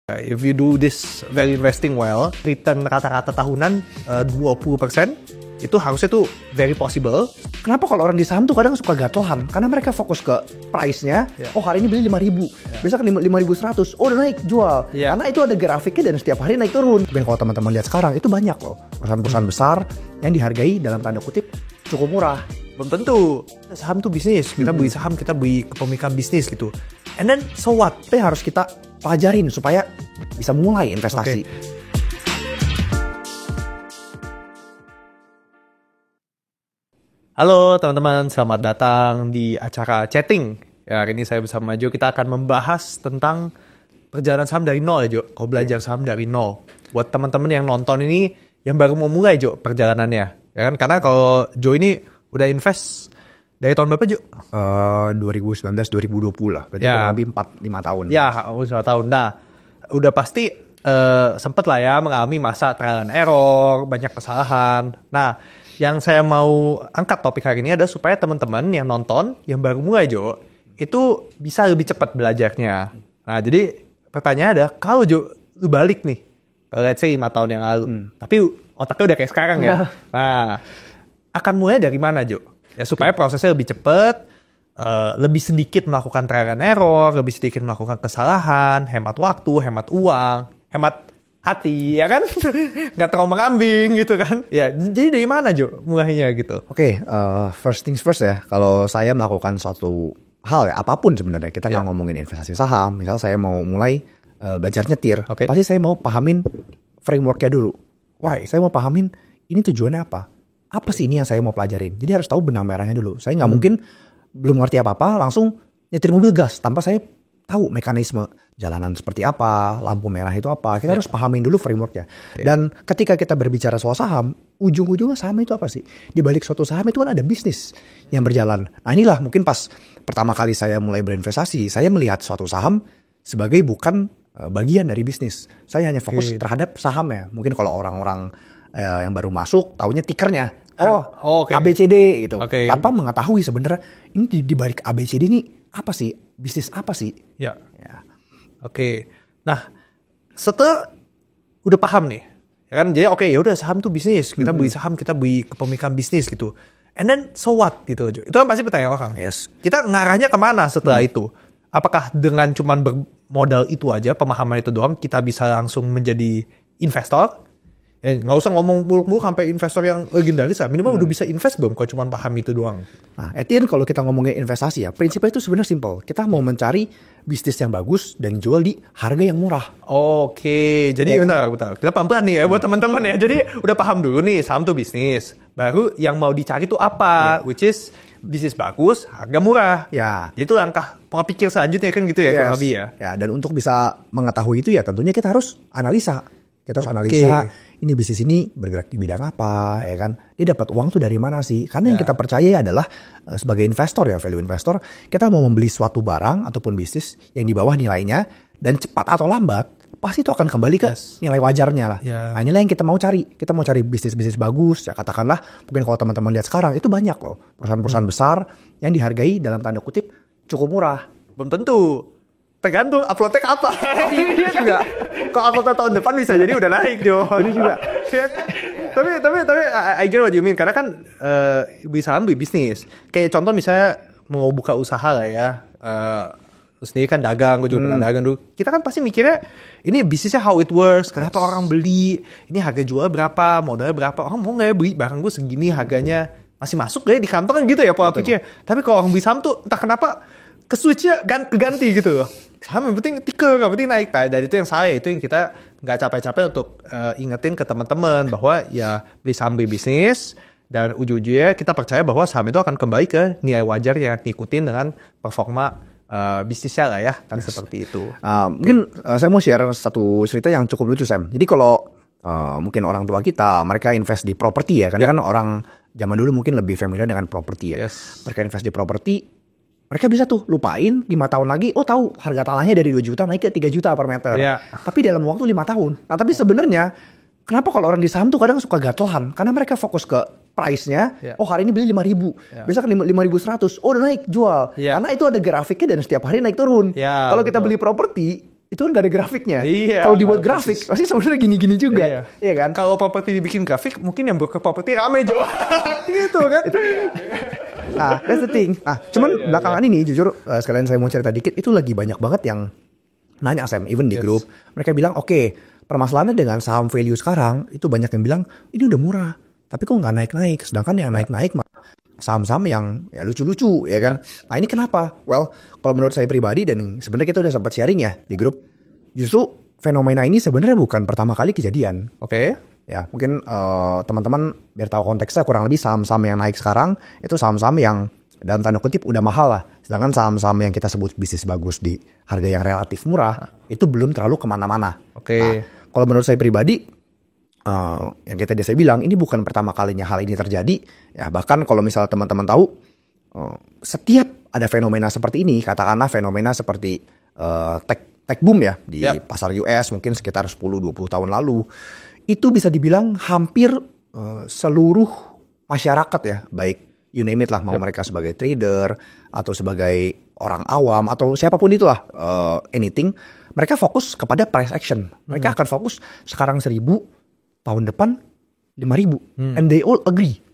If you do this value investing well, return rata-rata tahunan 20%, itu harusnya tuh very possible. Kenapa kalau orang di saham tuh kadang suka gatelan? Karena mereka fokus ke price-nya. Oh hari ini beli 5.000, besok 5.100. Oh udah naik, jual. Karena itu ada grafiknya dan setiap hari naik turun. Dan kalau teman-teman lihat sekarang itu banyak loh perusahaan-perusahaan besar yang dihargai dalam tanda kutip cukup murah. Belum tentu. Saham tuh bisnis. Kita beli saham, kita beli kepemilikan bisnis gitu. And then so what? Itu yang harus kita pelajarin supaya bisa mulai investasi. Halo teman-teman, selamat datang di acara chatting. Ya, hari ini saya bersama Jo, kita akan membahas tentang perjalanan saham dari nol ya Jo. Kau belajar saham dari nol. Buat teman-teman yang nonton ini, yang baru mau mulai Jo perjalanannya. Ya kan? Karena kalau Jo ini udah invest dari tahun berapa Jo? 2019-2020 lah, berarti kurang lebih 4-5 tahun. Ya, 5 tahun. Nah, udah pasti sempet lah ya mengalami masa trial and error, banyak kesalahan. Nah, yang saya mau angkat topik hari ini adalah supaya teman-teman yang nonton, yang baru mulai Jo, itu bisa lebih cepat belajarnya. Nah, jadi pertanyaan ada, kalau Jo, lu balik nih, let's say 5 tahun yang lalu, tapi otaknya udah kayak sekarang ya. Nah, akan mulai dari mana Jo? Ya, supaya prosesnya lebih cepat, lebih sedikit melakukan trial and error, lebih sedikit melakukan kesalahan, hemat waktu, hemat uang, hemat hati, ya kan? Nggak trauma kambing gitu kan? Ya, jadi dari mana Jo mulainya gitu? Oke, first things first ya. Kalau saya melakukan suatu hal ya, apapun sebenarnya, kita nggak ngomongin investasi saham. Misal saya mau mulai belajar nyetir, pasti saya mau pahamin frameworknya dulu. Why? Saya mau pahamin ini tujuannya apa? Apa sih ini yang saya mau pelajarin? Jadi harus tahu benang merahnya dulu. Saya nggak mungkin belum ngerti apa-apa langsung nyetir mobil gas tanpa saya tahu mekanisme jalanan seperti apa, lampu merah itu apa. Kita harus pahamin dulu frameworknya. Dan ketika kita berbicara soal saham, ujung-ujungnya saham itu apa sih? Di balik suatu saham itu kan ada bisnis yang berjalan. Nah inilah mungkin pas pertama kali saya mulai berinvestasi, saya melihat suatu saham sebagai bukan bagian dari bisnis. Saya hanya fokus terhadap sahamnya. Mungkin kalau orang-orang yang baru masuk taunya tikernya. ABCD gitu. Tanpa mengetahui sebenarnya ini di balik ABCD ini apa sih? Bisnis apa sih? Ya. Nah, setelah udah paham nih, ya kan? Jadi ya udah saham tuh bisnis. Kita beli saham, kita beli kepemilikan bisnis gitu. And then so what gitu. Itu kan pasti pertanyaan orang. Yes. Kita ngarahnya kemana setelah itu? Apakah dengan cuman bermodal itu aja, pemahaman itu doang, kita bisa langsung menjadi investor? Nggak usah ngomong muluk-muluk sampai investor yang legendaris lah. Minimal udah bisa invest belum kalau cuma paham itu doang. Nah, Etienne, kalau kita ngomongin investasi ya, prinsipnya itu sebenarnya simple. Kita mau mencari bisnis yang bagus dan jual di harga yang murah. Jadi bentar. Kita pelan-pelan nih ya buat teman-teman ya. Jadi udah paham dulu nih saham tuh bisnis. Baru yang mau dicari tuh apa? Which is bisnis bagus, harga murah. Ya. Jadi itu langkah pola pikir selanjutnya kan gitu ya kurang lebih ya. Ya, dan untuk bisa mengetahui itu ya tentunya kita harus analisa. Kita harus analisa ini bisnis ini bergerak di bidang apa, ya kan? Dia dapat uang tuh dari mana sih? Karena yang kita percaya adalah sebagai investor ya, value investor, kita mau membeli suatu barang ataupun bisnis yang di bawah nilainya dan cepat atau lambat pasti itu akan kembali ke nilai wajarnya lah. Nah, inilah yang kita mau cari. Kita mau cari bisnis-bisnis bagus, ya katakanlah mungkin kalau teman-teman lihat sekarang itu banyak loh perusahaan-perusahaan besar yang dihargai dalam tanda kutip cukup murah. Belum tentu. Tergantung uploadnya apa. Dia juga. Kalau uploadnya tahun depan bisa jadi udah naik Jo. Ini juga. tapi I get what you mean. Karena kan bisa ambil bisnis. Kayak contoh misalnya mau buka usaha lah ya. Sendiri kan dagang, gue juga pernah dagang dulu. Kita kan pasti mikirnya ini bisnisnya how it works. Kenapa orang beli? Ini harga jual berapa? Modalnya berapa? Orang mau nggak ya beli barang gue segini harganya? Masih masuk gak ya di kantong kan gitu ya pola pikirnya. Tapi kalau orang beli saham tuh entah kenapa ke-switch-nya keganti gitu loh. Saham yang penting tiker, yang penting naik. Dan itu yang salah, itu yang kita nggak capek-capek untuk ingetin ke teman-teman bahwa ya beli saham beli bisnis dan ujung-ujungnya kita percaya bahwa saham itu akan kembali ke nilai wajar yang ngikutin dengan performa bisnisnya lah ya, kan seperti itu. Mungkin saya mau share satu cerita yang cukup lucu Sam. Jadi kalau mungkin orang tua kita mereka invest di properti ya, kan orang zaman dulu mungkin lebih familiar dengan properti ya. Mereka invest di properti. Mereka bisa tuh lupain 5 tahun lagi, tahu harga tanahnya dari 2 juta naik ke 3 juta per meter. Tapi dalam waktu 5 tahun. Nah tapi sebenarnya, kenapa kalau orang di saham tuh kadang suka gatelan? Karena mereka fokus ke price-nya. Hari ini beli 5.000, besok 5.100. Oh udah naik, jual. Karena itu ada grafiknya dan setiap hari naik turun. Kalau kita beli properti, itu kan gak ada grafiknya. Iya. Kalau dibuat grafik pasti sebenarnya gini-gini juga. Iya kan? Kalau properti dibikin grafik, mungkin yang broker properti rame Jo. Gitu kan? Nah, that's the thing. Nah, cuman belakangan ini jujur sekalian saya mau cerita dikit, itu lagi banyak banget yang nanya Sam, even di grup. Mereka bilang, oke, permasalahannya dengan saham value sekarang, itu banyak yang bilang, ini udah murah. Tapi kok nggak naik-naik? Sedangkan yang naik-naik saham-saham yang ya lucu-lucu, ya kan? Nah, ini kenapa? Well, kalau menurut saya pribadi, dan sebenarnya kita udah sempat sharing ya di grup, justru fenomena ini sebenarnya bukan pertama kali kejadian. Oke. Ya, mungkin teman-teman biar tahu konteksnya, kurang lebih saham-saham yang naik sekarang itu saham-saham yang dalam tanda kutip udah mahal lah. Sedangkan saham-saham yang kita sebut bisnis bagus di harga yang relatif murah itu belum terlalu kemana-mana. Oke. Nah, kalau menurut saya pribadi, yang kita biasa bilang ini bukan pertama kalinya hal ini terjadi. Ya, bahkan kalau misalnya teman-teman tahu, setiap ada fenomena seperti ini, katakanlah fenomena seperti tech boom ya di pasar US mungkin sekitar 10-20 tahun lalu. Itu bisa dibilang hampir seluruh masyarakat ya, baik you name it lah, mau mereka sebagai trader atau sebagai orang awam atau siapapun itulah, anything, mereka fokus kepada price action. Mereka akan fokus sekarang 1.000, tahun depan 5.000, and they all agree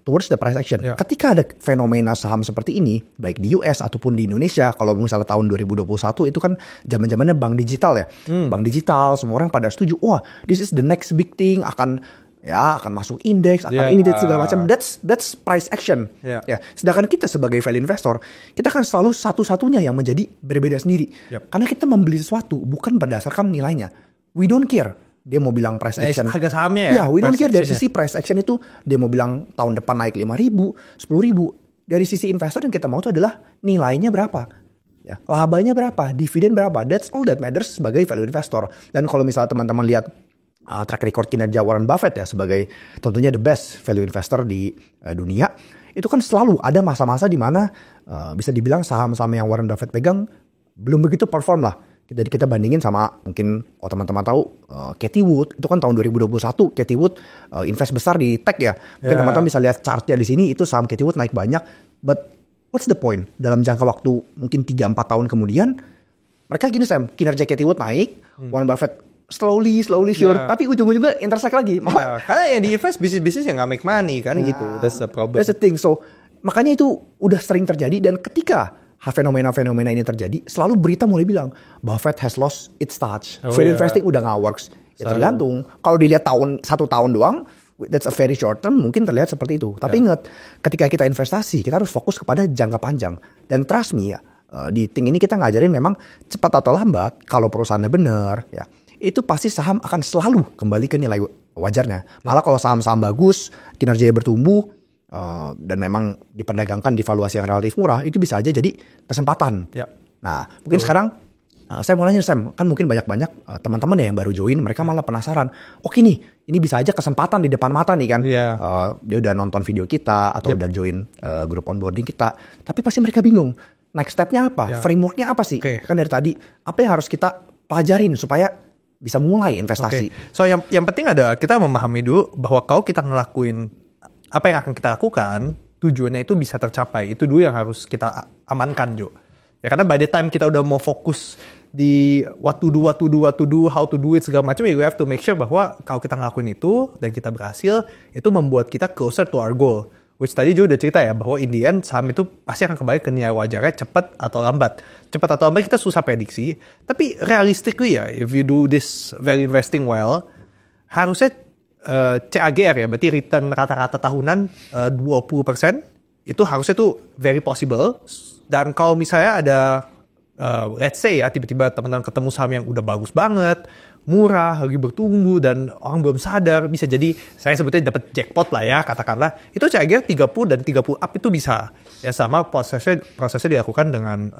towards the price action. Ketika ada fenomena saham seperti ini, baik di US ataupun di Indonesia, kalau misalnya tahun 2021 itu kan zaman-zamannya bank digital ya. Bank digital, semua orang pada setuju, wah, this is the next big thing, akan masuk indeks, akan ini dan segala macam. That's price action. Ya, sedangkan kita sebagai value investor, kita kan selalu satu-satunya yang menjadi berbeda sendiri. Karena kita membeli sesuatu bukan berdasarkan nilainya. We don't care. Dia mau bilang price action. Harga sahamnya ya? Ya, we don't care dari sisi price action itu. Dia mau bilang tahun depan naik 5.000, 10.000. Dari sisi investor yang kita mau itu adalah nilainya berapa. Ya, labanya berapa, dividen berapa. That's all that matters sebagai value investor. Dan kalau misalnya teman-teman lihat track record kinerja Warren Buffett ya sebagai tentunya the best value investor di dunia, itu kan selalu ada masa-masa di mana bisa dibilang saham-saham yang Warren Buffett pegang belum begitu perform lah. Jadi kita bandingin sama mungkin teman-teman tahu Cathie Wood itu kan tahun 2021 Cathie Wood invest besar di tech ya. Mungkin teman-teman bisa lihat chartnya di sini, itu saham Cathie Wood naik banyak. But what's the point? Dalam jangka waktu mungkin 3-4 tahun kemudian mereka gini Sam, kinerja Cathie Wood naik, Warren Buffett slowly sure, tapi ujung-ujungnya intersect lagi. Karena yang di invest bisnis-bisnis yang nggak make money kan gitu. That's the problem. That's the thing. So makanya itu udah sering terjadi, dan ketika fenomena-fenomena ini terjadi, selalu berita mulai bilang Buffett has lost its touch. Value investing udah nggak works. Ya tergantung. Kalau dilihat satu tahun doang, that's a very short term, mungkin terlihat seperti itu. Tapi ingat, ketika kita investasi, kita harus fokus kepada jangka panjang. Dan trust me ya, di Think ini kita ngajarin memang cepat atau lambat, kalau perusahaannya benar, ya itu pasti saham akan selalu kembali ke nilai wajarnya. Malah kalau saham-saham bagus, kinerjanya bertumbuh, dan memang diperdagangkan di valuasi yang relatif murah, itu bisa aja jadi kesempatan. Nah, mungkin sekarang saya mau nanya Sam, kan mungkin banyak teman-teman ya yang baru join, mereka malah penasaran. Oke nih, ini bisa aja kesempatan di depan mata nih kan. Dia udah nonton video kita atau udah join grup onboarding kita, tapi pasti mereka bingung. Next step-nya apa? Framework-nya apa sih? Kan dari tadi, apa yang harus kita pelajarin supaya bisa mulai investasi? So yang penting ada kita memahami dulu bahwa kalau kita ngelakuin apa yang akan kita lakukan, tujuannya itu bisa tercapai. Itu dulu yang harus kita amankan, Jo. Ya karena by the time kita udah mau fokus di what to do, how to do it, segala macam, we have to make sure bahwa kalau kita ngelakuin itu dan kita berhasil, itu membuat kita closer to our goal. Which tadi Jo udah cerita ya, bahwa in the end saham itu pasti akan kembali ke nilai wajarnya cepat atau lambat. Cepat atau lambat kita susah prediksi, tapi realistically ya, if you do this value investing well, harusnya CAGR ya, berarti return rata-rata tahunan 20%, itu harusnya tuh very possible. Dan kalau misalnya ada let's say ya, tiba-tiba teman-teman ketemu saham yang udah bagus banget, murah, lagi bertumbuh, dan orang belum sadar, bisa jadi saya sebutnya dapat jackpot lah ya, katakanlah, itu CAGR 30 dan 30 up itu bisa. Ya sama prosesnya dilakukan dengan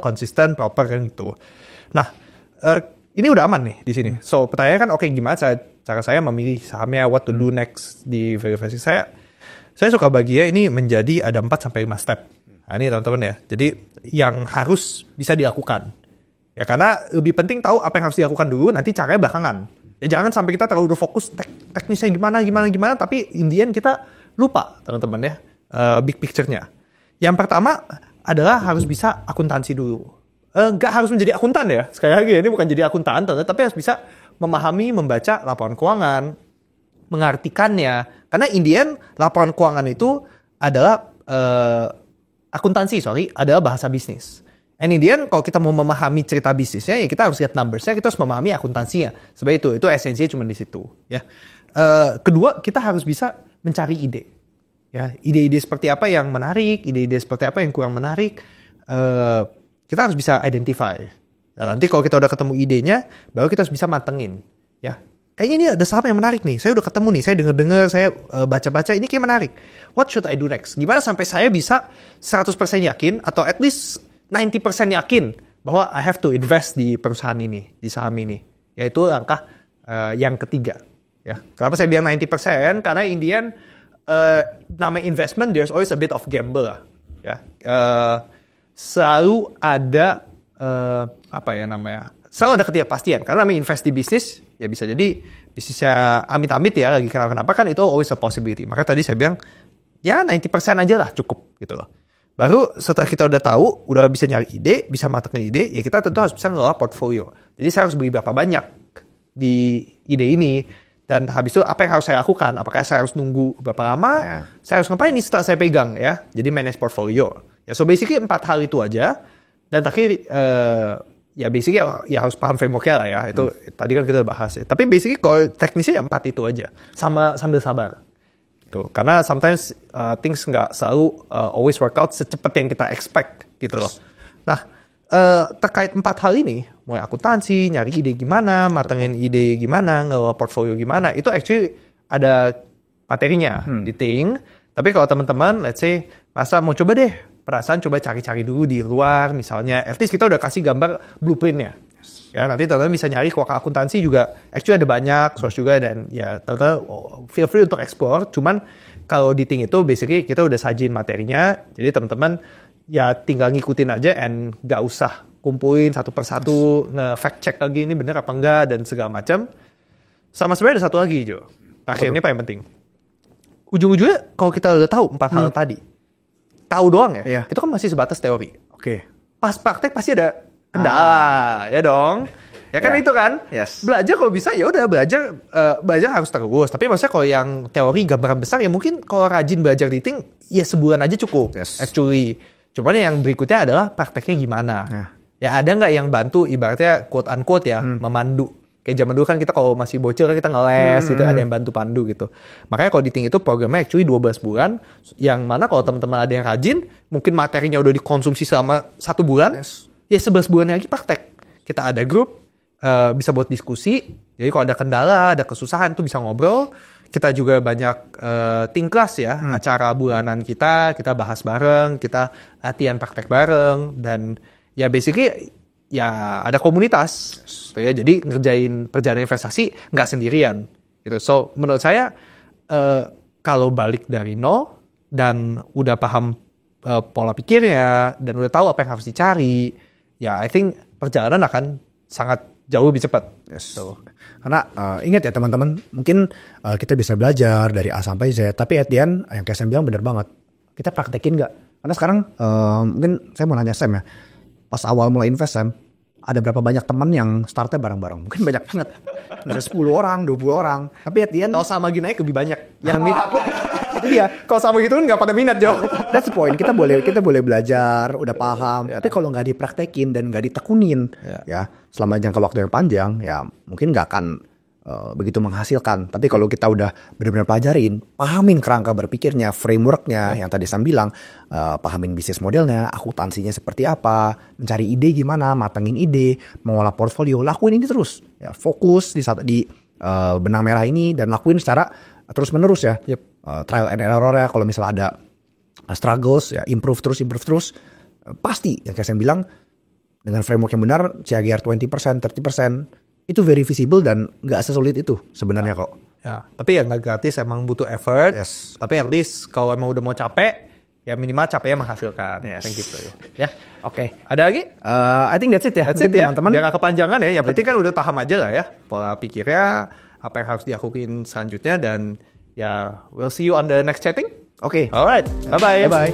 konsisten, proper kan gitu. Nah, ini udah aman nih di sini. So pertanyaannya kan, oke, gimana cara saya memilih sahamnya, what to do next di value investing saya suka baginya ini menjadi ada 4-5 step. Nah ini teman-teman ya, jadi yang harus bisa dilakukan. Ya karena lebih penting tahu apa yang harus dilakukan dulu, nanti caranya belakangan. Ya jangan sampai kita terlalu fokus teknisnya gimana, tapi in the end kita lupa teman-teman ya, big picture-nya. Yang pertama adalah harus bisa akuntansi dulu. nggak harus menjadi akuntan ya. Sekali lagi ini bukan jadi akuntan, tapi harus bisa memahami, membaca laporan keuangan, mengartikannya. Karena in the end, laporan keuangan itu adalah akuntansi, adalah bahasa bisnis. And in the end, kalau kita mau memahami cerita bisnisnya, ya kita harus lihat numbersnya, kita harus memahami akuntansinya. Seperti itu esensinya cuma di situ. Ya. Kedua, kita harus bisa mencari ide. Ya, ide-ide seperti apa yang menarik, ide-ide seperti apa yang kurang menarik, kita harus bisa identify. Nah, nanti kalau kita udah ketemu idenya, baru kita harus bisa matengin. Ya, kayaknya ini ada saham yang menarik nih. Saya udah ketemu nih, saya dengar-dengar, saya baca-baca, ini kayak menarik. What should I do next? Gimana sampai saya bisa 100% yakin atau at least 90% yakin bahwa I have to invest di perusahaan ini, di saham ini. Yaitu langkah yang ketiga. Ya. Kenapa saya bilang 90%? Karena in the end, namanya investment, there's always a bit of gamble. Ya. Selalu ada, selalu ada ketidakpastian. Karena namanya invest di bisnis, ya bisa jadi bisnisnya amit-amit ya, lagi kenapa kan itu always a possibility. Maka tadi saya bilang, ya 90% aja lah cukup gitu loh. Baru setelah kita udah tahu, udah bisa nyari ide, bisa matangin ide, ya kita tentu harus bisa ngelola portfolio. Jadi saya harus beli berapa banyak di ide ini, dan habis itu apa yang harus saya lakukan? Apakah saya harus nunggu berapa lama? Saya harus ngapain nih setelah saya pegang ya? Jadi manage portfolio. Ya so basically 4 hal itu aja. Dan terakhir ya basically ya harus paham frameworknya lah ya. Itu tadi kan kita bahas ya. Tapi basically kalau teknisnya ya 4 itu aja. Sambil sabar. Tuh, karena sometimes things nggak selalu always work out secepat yang kita expect gitu loh. Nah, terkait 4 hal ini, mulai akuntansi, nyari ide gimana, matengin ide gimana, ngelola portfolio gimana, itu actually ada materinya di Think. Tapi kalau teman-teman, let's say, masa mau coba deh, perasaan coba cari-cari dulu di luar, misalnya, at least kita udah kasih gambar blueprintnya. Ya, nanti teman-teman bisa nyari kalau akuntansi juga actually ada banyak source juga, dan ya teman-teman feel free untuk explore. Cuman kalau di Think itu basically kita udah sajin materinya, jadi teman-teman ya tinggal ngikutin aja and gak usah kumpulin satu persatu, nge-fact check lagi ini bener apa enggak dan segala macam. Sama sebenarnya ada satu lagi Jo. Akhirnya paling penting. Ujung-ujungnya kalau kita udah tahu 4 hal tadi, tahu doang ya, itu kan masih sebatas teori. Oke. Pas praktek pasti ada kendala, ya dong. Ya kan itu kan. Yes. Belajar kalau bisa ya udah belajar harus terus. Tapi maksudnya kalau yang teori gambaran besar ya mungkin kalau rajin belajar di Think ya sebulan aja cukup. Yes. Actually. Cuman yang berikutnya adalah prakteknya gimana. Ya ada nggak yang bantu ibaratnya quote unquote ya memandu. Kayak zaman dulu kan kita kalau masih bocil kan kita ngeles gitu, ada yang bantu pandu gitu. Makanya kalau di Think itu programnya actually 12 bulan, yang mana kalau teman-teman ada yang rajin, mungkin materinya udah dikonsumsi selama 1 bulan. Ya 11 bulan lagi praktek. Kita ada grup, bisa buat diskusi. Jadi kalau ada kendala, ada kesusahan tuh bisa ngobrol. Kita juga banyak Think Class ya, acara bulanan kita bahas bareng, kita latihan praktek bareng, dan ya basically ya ada komunitas. Ya, jadi ngerjain perjalanan investasi nggak sendirian. Gitu. So menurut saya kalau balik dari nol dan udah paham pola pikirnya dan udah tahu apa yang harus dicari, ya I think perjalanan akan sangat jauh lebih cepat. Yes. So, karena ingat ya teman-teman, mungkin kita bisa belajar dari A sampai Z, tapi at the end, yang kayak Sam bilang benar banget, kita praktekin nggak? Karena sekarang mungkin saya mau nanya Sam ya, pas awal mulai invest Sam, ada berapa banyak teman yang startnya bareng-bareng? Mungkin banyak banget, ada 10 orang, 20 orang, tapi at the end, kalau sama gini aja lebih banyak yang minat. Itu dia, kalau sama gitu kan nggak pada minat Jo. That's the point. Kita boleh belajar, udah paham. Tapi kalau nggak dipraktekin dan nggak ditekunin, ya selama jangka waktu yang panjang, ya mungkin nggak akan begitu menghasilkan. Tapi kalau kita udah benar-benar pelajarin, pahamin kerangka berpikirnya, frameworknya, yang tadi Sam bilang, pahamin bisnis modelnya, akuntansinya seperti apa, mencari ide gimana, matengin ide, mengolah portfolio, lakuin ini terus. Ya, fokus di benang merah ini dan lakuin secara terus menerus ya. Trial and error ya, kalau misalnya ada struggles ya improve terus pasti yang kayak saya bilang dengan framework yang benar CAGR 20%, 30% itu very visible dan nggak sesulit itu sebenarnya kok. Ya, tapi ya nggak gratis, emang butuh effort. Yes. Tapi at least kalau emang udah mau capek, ya minimal capeknya menghasilkan. Yes. Kayak gitu ya. Oke. Ada lagi? I think that's it ya. That's it ya, teman-teman. Biar nggak kepanjangan ya. Yang penting kan udah paham aja lah ya pola pikirnya, apa yang harus dilakuin selanjutnya, dan ya we'll see you on the next chatting. Oke. Alright. Bye bye. Bye bye.